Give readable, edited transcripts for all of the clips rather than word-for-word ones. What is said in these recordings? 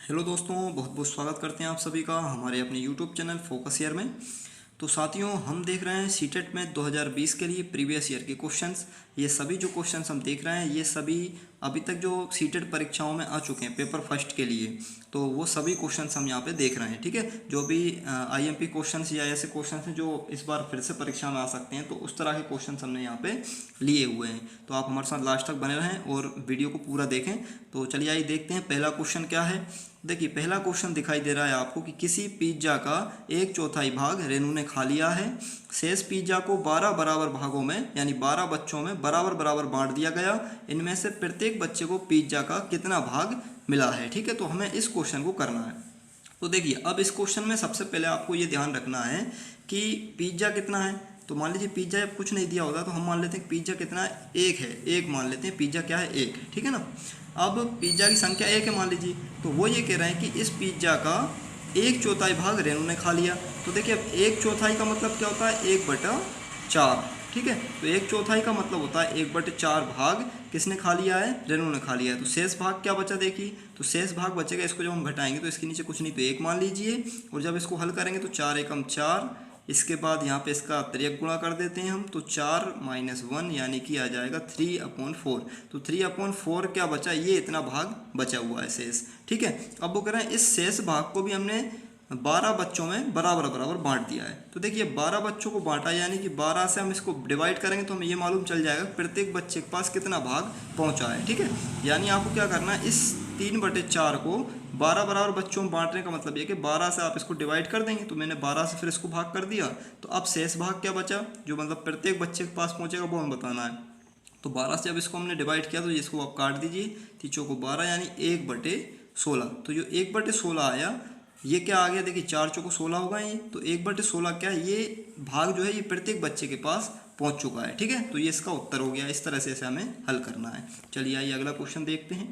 Hello दोस्तों, बहुत बहुत स्वागत करते हैं आप सभी का हमारे अपने यूट्यूब चैनल फोकस ईयर में। तो साथियों, हम देख रहे हैं सीटेट में 2020 के लिए प्रीवियस ईयर के क्वेश्चंस। ये सभी जो क्वेश्चंस हम देख रहे हैं ये सभी अभी तक जो सीटेट परीक्षाओं में आ चुके हैं पेपर फर्स्ट के लिए, तो वो सभी क्वेश्चंस हम यहाँ पे देख रहे हैं। ठीक है, जो भी आईएमपी क्वेश्चंस या ऐसे क्वेश्चंस हैं जो इस बार फिर से परीक्षा में आ सकते हैं, तो उस तरह के क्वेश्चंस हमने यहाँ पे लिए हुए हैं। तो आप हमारे साथ लास्ट तक बने रहें और वीडियो को पूरा देखें। तो चलिए आइए देखते हैं पहला क्वेश्चन क्या है। देखिए, पहला क्वेश्चन दिखाई दे रहा है आपको कि किसी पिज्जा का 1/4 भाग रेनू ने खा लिया है। शेष पिज्जा को 12 बराबर भागों में यानी 12 बच्चों में बराबर बराबर बांट दिया गया। इनमें से प्रत्येक बच्चे को पिज्जा का कितना भाग मिला है। ठीक है, तो हमें इस क्वेश्चन को करना है। तो देखिए, अब इस क्वेश्चन में सबसे पहले आपको ये ध्यान रखना है कि पिज्जा कितना है। तो मान लीजिए पिज्जा जब कुछ नहीं दिया होता तो हम मान लेते हैं पिज्जा कितना है, एक है। एक मान लेते हैं पिज्जा क्या है, एक है। ठीक है ना। अब पिज्जा की संख्या एक है मान लीजिए, तो वो ये कह रहे हैं कि इस पिज्जा का 1/4 भाग रेनू ने खा लिया। तो देखिए, अब 1/4 का मतलब क्या होता है, 1/4। ठीक है, तो 1/4 का मतलब होता है 1/4 भाग किसने खा लिया है, रेनू ने खा लिया है। तो शेष भाग क्या बचा, देखिए, तो शेष भाग बचेगा। इसको जब हम घटाएंगे तो इसके नीचे कुछ नहीं तो एक मान लीजिए, और जब इसको हल करेंगे तो 4 एकम 4, इसके बाद यहाँ पे इसका तिर्यक गुणा कर देते हैं हम, तो 4 - 1 यानी कि आ जाएगा 3/4। तो 3/4 क्या बचा, ये इतना भाग बचा हुआ है शेष। ठीक है, अब वो कह रहे हैं इस शेष भाग को भी हमने 12 बच्चों में बराबर बराबर बांट दिया है। तो देखिए, 12 बच्चों को बांटा यानी कि 12 से हम इसको डिवाइड करेंगे तो हमें ये मालूम चल जाएगा प्रत्येक बच्चे के पास कितना भाग पहुंचा है। ठीक है, यानी आपको क्या करना है, इस 3/4 को 12 बराबर बच्चों में बांटने का मतलब ये कि 12 से आप इसको डिवाइड कर देंगे। तो मैंने 12 से फिर इसको भाग कर दिया, तो अब शेष भाग क्या बचा, जो मतलब प्रत्येक बच्चे के पास पहुंचेगा वो हमें बताना है। तो 12 से जब इसको हमने डिवाइड किया तो इसको आप काट दीजिए, 3 को 12 यानी 1/16। तो जो 1/16 आया ये क्या आ गया, देखिए 4 चौको 16 होगा ये, तो 1/16 क्या है, ये भाग जो है ये प्रत्येक बच्चे के पास पहुंच चुका है। ठीक है, तो ये इसका उत्तर हो गया। इस तरह से इसे हमें हल करना है। चलिए आइए अगला क्वेश्चन देखते हैं।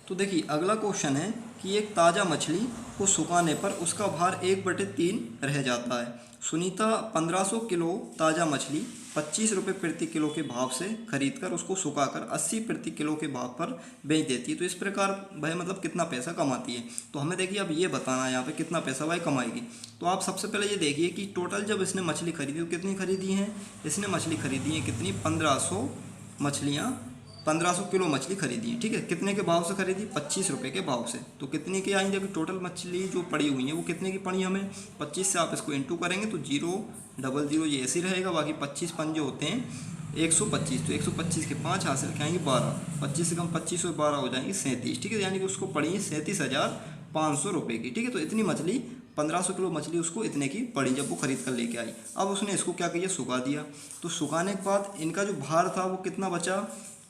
तो देखिए, अगला क्वेश्चन है कि एक ताज़ा मछली को सुखाने पर उसका भार 1/3 रह जाता है। सुनीता 1500 किलो ताज़ा मछली 25 रुपये प्रति किलो के भाव से खरीदकर उसको सुखाकर 80 प्रति किलो के भाव पर बेच देती है। तो इस प्रकार भाई मतलब कितना पैसा कमाती है। तो हमें देखिए अब ये बताना है यहाँ पे कितना पैसा भाई कमाएगी। तो आप सबसे पहले ये देखिए कि टोटल जब इसने मछली खरीदी तो कितनी खरीदी है, इसने मछली खरीदी है कितनी, 1500 मछलियाँ, 1500 किलो मछली खरीदी है। ठीक है, कितने के भाव से खरीदी, 25 रुपये के भाव से। तो कितने की आई, देखिए टोटल मछली जो पड़ी हुई है वो कितने की पड़ी हमें, 25 से आप इसको इंटू करेंगे तो 000 ये ऐसे ही रहेगा। बाकी 25 पंजे होते हैं 125, तो 125 के 5 हासिल क्या आएंगे 12, 25 से कम 25 और 12 हो जाएंगे 37। ठीक है, यानी कि उसको पड़ी है 37,500 रुपये की। ठीक है, तो इतनी मछली 1500 किलो मछली उसको इतने की पड़ी जब वो खरीद कर लेके आई। अब उसने इसको क्या किया, सुखा दिया। तो सुखाने के बाद इनका जो भार था वो कितना बचा,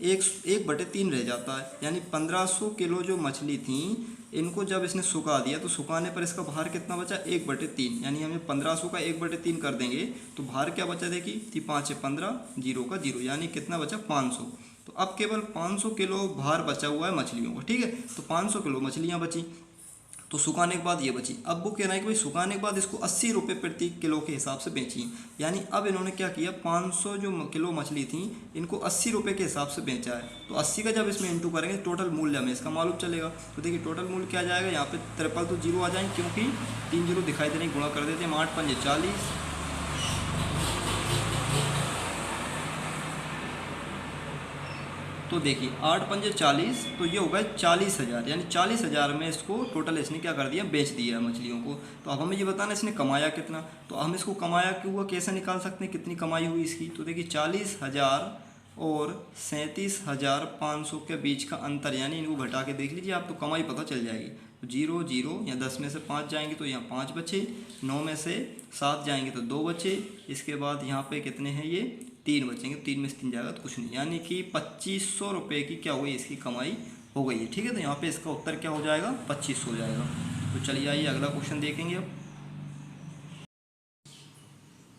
1/3 रह जाता है। यानी 1500 किलो जो मछली थी इनको जब इसने सुखा दिया तो सुखाने पर इसका भार कितना बचा, 1/3। यानी हमें 1500 का 1/3 कर देंगे तो भार क्या बचा, देखिए 5 है 15, 0 का 0, यानी कितना बचा 500। तो अब केवल 500 किलो भार बचा हुआ है मछलियों का। ठीक है, तो 500 किलो मछलियाँ बची, तो सुखाने के बाद ये बची। अब वो कह रहा है कि भाई सुखाने के बाद इसको 80 रुपये प्रति किलो के हिसाब से बेची। यानी अब इन्होंने क्या किया, 500 जो किलो मछली थी इनको 80 रुपये के हिसाब से बेचा है। तो 80 का जब इसमें इंटू करेंगे टोटल मूल्य हमें इसका मालूम चलेगा। तो देखिए टोटल मूल्य क्या आ जाएगा, यहाँ पे ट्रिपल तो 0 आ जाएंगे क्योंकि 3 0 दिखाई दे रहे, गुणा कर देते हैं। 8 5 40, तो देखिए 8 पंजे 40, तो ये होगा 40,000। यानी 40,000 में इसको टोटल इसने क्या कर दिया, बेच दिया मछलियों को। तो अब हमें ये बताना इसने कमाया कितना। तो हम इसको कमाया क्यों हुआ कैसे निकाल सकते हैं, कितनी कमाई हुई इसकी। तो देखिए 40,000 और 37,500 के बीच का अंतर, यानी इनको घटा के देख लीजिए आप तो कमाई पता चल जाएगी। तो 0 0 या 10 में से 5 जाएंगे तो यहाँ 5 बचे, 9 में से 7 जाएंगे तो 2 बचे, इसके बाद यहाँ पे कितने हैं ये 3 बचेंगे। 3 में से 3 जाएगा तो कुछ नहीं, यानी कि 2500 रुपये की क्या हुई, इसकी कमाई हो गई है। ठीक है, तो यहाँ पे इसका उत्तर क्या हो जाएगा, 2500 हो जाएगा। तो चलिए आइए अगला क्वेश्चन देखेंगे अब।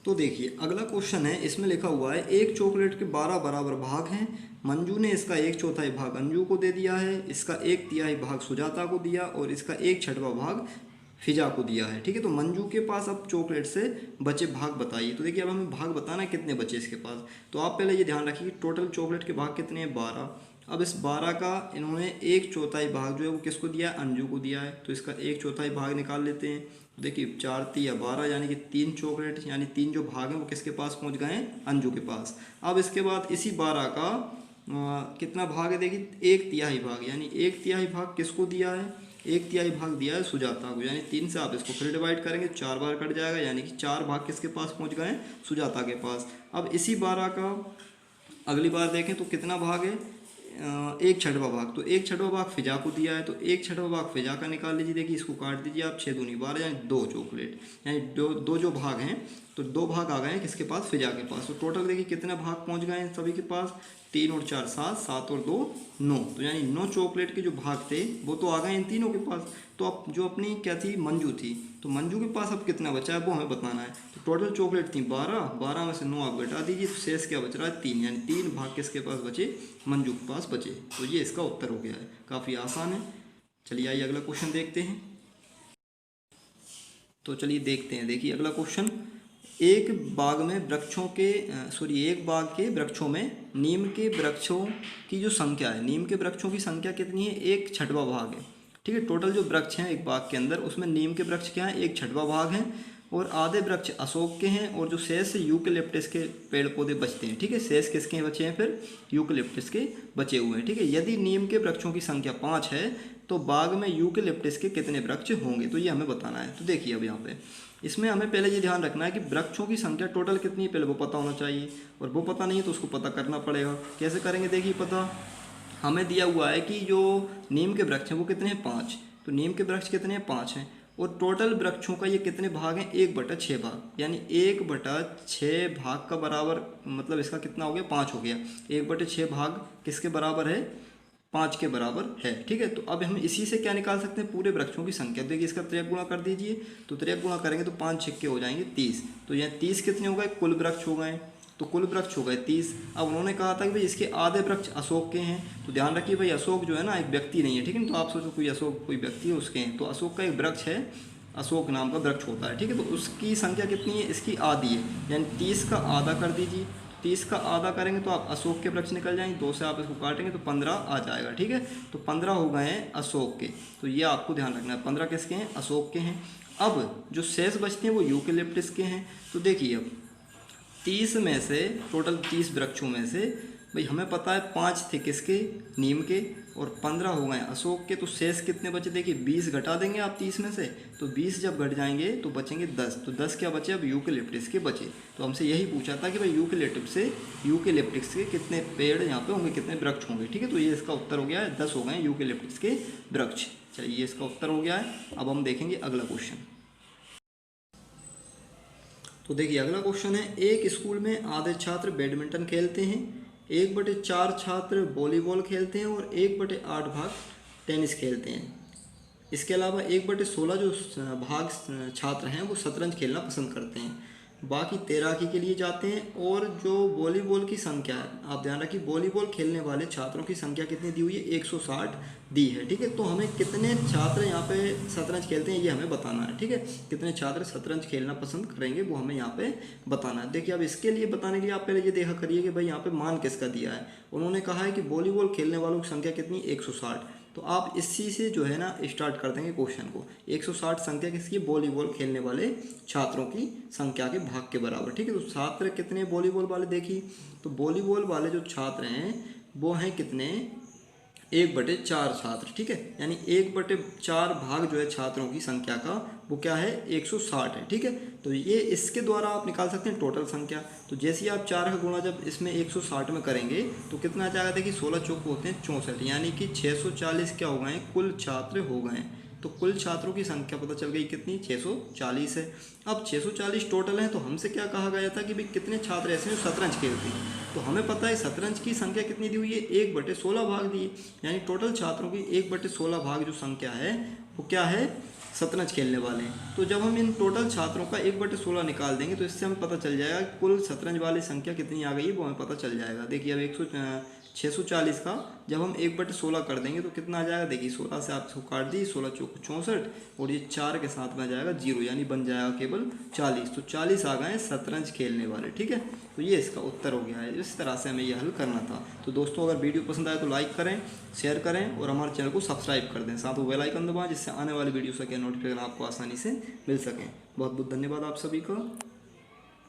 तो देखिए अगला क्वेश्चन है, इसमें लिखा हुआ है एक चॉकलेट के 12 बराबर भाग हैं। मंजू ने इसका 1/4 भाग अंजू को दे दिया है, इसका 1/3 भाग सुजाता को दिया और इसका 1/6 भाग फिजा को दिया है। ठीक है, तो मंजू के पास अब चॉकलेट से बचे भाग बताइए। तो देखिए अब हमें भाग बताना है कितने बचे इसके पास। तो आप पहले ये ध्यान रखिए कि टोटल चॉकलेट के भाग कितने हैं, 12। अब इस 12 का इन्होंने 1/4 भाग जो है वो किसको दिया है, अंजू को दिया है। तो इसका 1/4 भाग निकाल लेते हैं। देखिए 4 तिया 12 यानी कि 3 चॉकलेट यानी 3 जो भाग हैं वो किसके पास पहुंच गए हैं, अंजू के पास। अब इसके बाद इसी 12 का कितना भाग है, देखिए 1/3 भाग, यानी 1/3 भाग किसको दिया है, 1/3 भाग दिया है सुजाता को। यानी 3 से आप इसको फिर डिवाइड करेंगे, 4 बार कट जाएगा, यानी कि 4 भाग किसके पास पहुंच गए, सुजाता के पास। अब इसी 12 का अगली बार देखें तो कितना भाग है, 1/6 भाग। तो 1/6 भाग फिजा को दिया है, तो 1/6 भाग फिजा का निकाल लीजिए। देखिए इसको काट दीजिए आप, 6 दूनी 12 यानी 2 चॉकलेट, यानी दो जो भाग हैं तो 2 भाग आ गए हैं किसके पास, फिजा के पास। तो टोटल देखिए कितने भाग पहुंच गए हैं सभी के पास, 3 और 4 7, 7 और 2 9। तो यानी 9 चॉकलेट के जो भाग थे वो तो आ गए इन तीनों के पास। तो अब जो अपनी क्या थी, मंजू थी, तो मंजू के पास अब कितना बचा है वो हमें बताना है। तो टोटल चॉकलेट थी 12, 12 में से 9 आप घटा दीजिए, तो शेष क्या बच रहा है, 3, यानी 3 भाग किसके पास बचे, मंजू के पास बचे। तो ये इसका उत्तर हो गया है, काफ़ी आसान है। चलिए आइए अगला क्वेश्चन देखते हैं। तो चलिए देखते हैं, देखिए अगला क्वेश्चन, एक बाग के वृक्षों में नीम के वृक्षों की जो संख्या है, नीम के वृक्षों की संख्या कितनी है, 1/6 भाग है। ठीक है, टोटल जो वृक्ष हैं एक बाग के अंदर उसमें नीम के वृक्ष क्या है, 1/6 भाग हैं, और आधे वृक्ष अशोक के हैं, और जो शेष यूकेलिप्टस के पेड़ पौधे बचते हैं। ठीक है, शेष किसके बचे हैं, फिर यूकेलिप्टस के बचे हुए हैं। ठीक है, यदि नीम के वृक्षों की संख्या 5 है तो बाग में यूकेलिप्टस के कितने वृक्ष होंगे, तो ये हमें बताना है। तो देखिए अब यहाँ पे इसमें हमें पहले ये ध्यान रखना है कि वृक्षों की संख्या टोटल कितनी है पहले वो पता होना चाहिए, और वो पता नहीं है तो उसको पता करना पड़ेगा। कैसे करेंगे, देखिए पता हमें दिया हुआ है कि जो नीम के वृक्ष हैं वो कितने हैं, 5। तो नीम के वृक्ष कितने हैं, 5 हैं, और टोटल वृक्षों का ये कितने भाग हैं, 1/6 भाग, यानी 1/6 भाग का बराबर मतलब इसका कितना हो गया, 5 हो गया। 1/6 भाग किसके बराबर है, 5 के बराबर है। ठीक है, तो अब हम इसी से क्या निकाल सकते हैं, पूरे वृक्षों की संख्या। देखिए इसका त्रिक गुणा कर दीजिए, तो त्रिक गुणा करेंगे तो 5 छक्के हो जाएंगे 30। तो यहाँ 30 कितने हो गए, कुल वृक्ष हो गए, तो कुल वृक्ष हो गए 30। अब उन्होंने कहा था कि भाई इसके आधे वृक्ष अशोक के हैं, तो ध्यान रखिए भाई अशोक जो है ना एक व्यक्ति नहीं है। ठीक है, तो आप सोचो कोई अशोक कोई व्यक्ति है उसके हैं, तो अशोक का एक वृक्ष है, अशोक नाम का वृक्ष होता है। ठीक है, तो उसकी संख्या कितनी है, इसकी आधी है, यानी 30 का आधा कर दीजिए। 30 का आधा करेंगे तो आप अशोक के वृक्ष निकल जाएंगे, 2 से आप इसको काटेंगे तो 15 आ जाएगा। ठीक है, तो 15 हो गए हैं अशोक के, तो ये आपको ध्यान रखना है, 15 किसके हैं, अशोक के हैं। अब जो शेष बचते हैं वो यूकेलिप्टस के हैं। तो देखिए अब 30 में से, टोटल 30 वृक्षों में से भाई हमें पता है 5 थे किसके, नीम के, और 15 हो गए अशोक के, तो शेष कितने बचे, देखिए 20 घटा देंगे आप 30 में से, तो 20 जब घट जाएंगे तो बचेंगे 10। तो 10 क्या बचे, अब यूकेलिप्टस के बचे। तो हमसे यही पूछा था कि भाई यूकेलिप्टस के कितने पेड़ यहाँ पे होंगे, कितने वृक्ष होंगे। ठीक है, तो ये इसका उत्तर हो गया है, 10 हो गए यूकेलिप्टस के वृक्ष। चलिए ये इसका उत्तर हो गया है। अब हम देखेंगे अगला क्वेश्चन। तो देखिए अगला क्वेश्चन है, एक स्कूल में आधे छात्र बैडमिंटन खेलते हैं, 1/4 छात्र वॉलीबॉल खेलते हैं, और 1/8 भाग टेनिस खेलते हैं। इसके अलावा 1/16 जो भाग छात्र हैं वो शतरंज खेलना पसंद करते हैं। बाकी तैराकी के लिए जाते हैं, और जो वॉलीबॉल की संख्या है, आप ध्यान रखिए वॉलीबॉल खेलने वाले छात्रों की संख्या कितनी दी हुई है, 160 दी है। ठीक है, तो हमें कितने छात्र यहाँ पे शतरंज खेलते हैं ये हमें बताना है। ठीक है, कितने छात्र शतरंज खेलना पसंद करेंगे वो हमें यहाँ पे बताना है। देखिए अब इसके लिए बताने के लिए आप पहले ये देखा करिए कि भाई यहाँ पे मान किसका दिया है। उन्होंने कहा है कि वॉलीबॉल खेलने वालों की संख्या कितनी, 160। तो आप इसी से जो है ना स्टार्ट कर देंगे क्वेश्चन को। 160 संख्या किसकी, वॉलीबॉल खेलने वाले छात्रों की संख्या के भाग के बराबर। ठीक है, तो छात्र कितने वॉलीबॉल वाले, देखिए तो वॉलीबॉल वाले जो छात्र हैं वो हैं कितने, 1/4 छात्र। ठीक है, यानी 1/4 भाग जो है छात्रों की संख्या का वो क्या है, 160 है। ठीक है, तो ये इसके द्वारा आप निकाल सकते हैं टोटल संख्या। तो जैसे ही आप 4 का गुणा जब इसमें 160 में करेंगे तो कितना आ जाएगा, देखिए 16 चौक होते हैं 64, यानी कि 640 क्या हो गए, कुल छात्र हो गए। तो कुल छात्रों की संख्या पता चल गई कितनी, 640 है। अब 640 टोटल है, तो हमसे क्या कहा गया था कि भाई कितने छात्र ऐसे हैं जो शतरंज खेलते हैं। तो हमें पता है शतरंज की संख्या कितनी दी हुई है, 1/16 भाग दी है, यानी टोटल छात्रों की 1/16 भाग जो संख्या है वो क्या है, शतरंज खेलने वाले हैं। तो जब हम इन टोटल छात्रों का 1/16 निकाल देंगे तो इससे हमें पता चल जाएगा कुल शतरंज वाली संख्या कितनी आ गई है, वो हमें पता चल जाएगा। देखिए अब 640 का जब हम 1/16 कर देंगे तो कितना आ जाएगा, देखिए 16 से आप इसको काट दी, 16 चौक 64 और ये 4 के साथ में आ जाएगा 0, यानी बन जाएगा केवल 40। तो 40 आ गए शतरंज खेलने वाले, ठीक है। तो ये इसका उत्तर हो गया है। इस तरह से हमें ये हल करना था। तो दोस्तों अगर वीडियो पसंद आए तो लाइक करें, शेयर करें और हमारे चैनल को सब्सक्राइब कर दें, साथ वो बेल आइकन दबाएं जिससे आने वाली वीडियो का नोटिफिकेशन आपको आसानी से मिल सकें। बहुत बहुत धन्यवाद आप सभी का।